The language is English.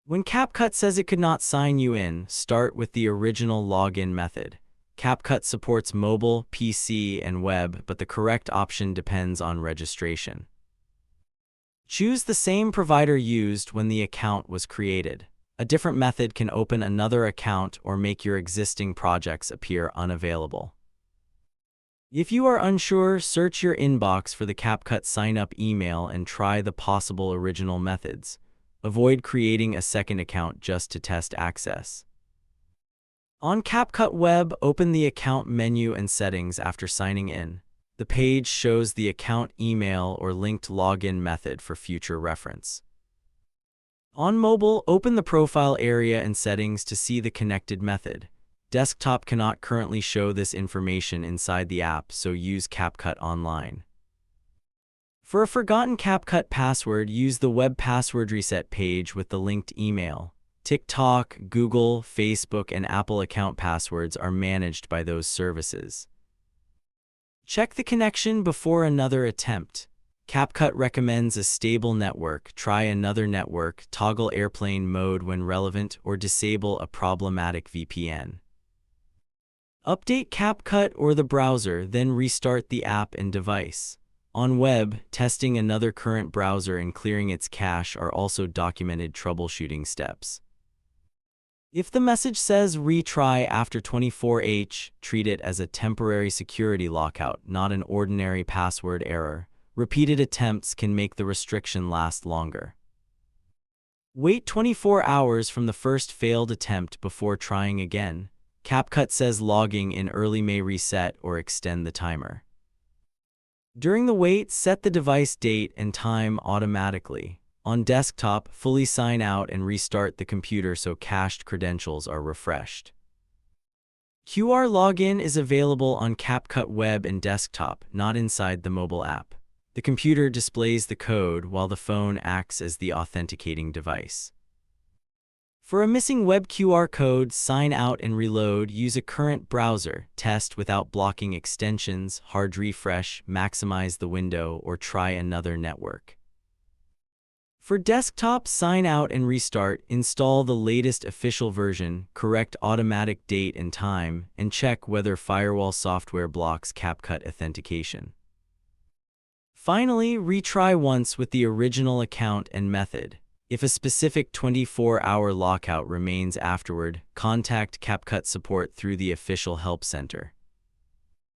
When CapCut says it could not sign you in, start with the original login method. CapCut supports mobile, PC, and web, but the correct option depends on registration. Choose the same provider used when the account was created. A different method can open another account or make your existing projects appear unavailable. If you are unsure, search your inbox for the CapCut sign-up email and try the possible original methods. Avoid creating a second account just to test access. On CapCut Web, open the Account menu and Settings after signing in. The page shows the account email or linked login method for future reference. On mobile, open the Profile area and Settings to see the connected method. Desktop cannot currently show this information inside the app, so use CapCut Online. For a forgotten CapCut password, use the Web Password Reset page with the linked email. TikTok, Google, Facebook, and Apple account passwords are managed by those services. Check the connection before another attempt. CapCut recommends a stable network. Try another network, toggle airplane mode when relevant, or disable a problematic VPN. Update CapCut or the browser, then restart the app and device. On web, testing another current browser and clearing its cache are also documented troubleshooting steps. If the message says retry after 24H, treat it as a temporary security lockout, not an ordinary password error. Repeated attempts can make the restriction last longer. Wait 24 hours from the first failed attempt before trying again. CapCut says logging in early may reset or extend the timer. During the wait, set the device date and time automatically. On desktop, fully sign out and restart the computer so cached credentials are refreshed. QR login is available on CapCut Web and desktop, not inside the mobile app. The computer displays the code while the phone acts as the authenticating device. For a missing web QR code, sign out and reload. Use a current browser, test without blocking extensions, hard refresh, maximize the window, or try another network. For desktop, sign out and restart, install the latest official version, correct automatic date and time, and check whether firewall software blocks CapCut authentication. Finally, retry once with the original account and method. If a specific 24-hour lockout remains afterward, contact CapCut support through the official help center.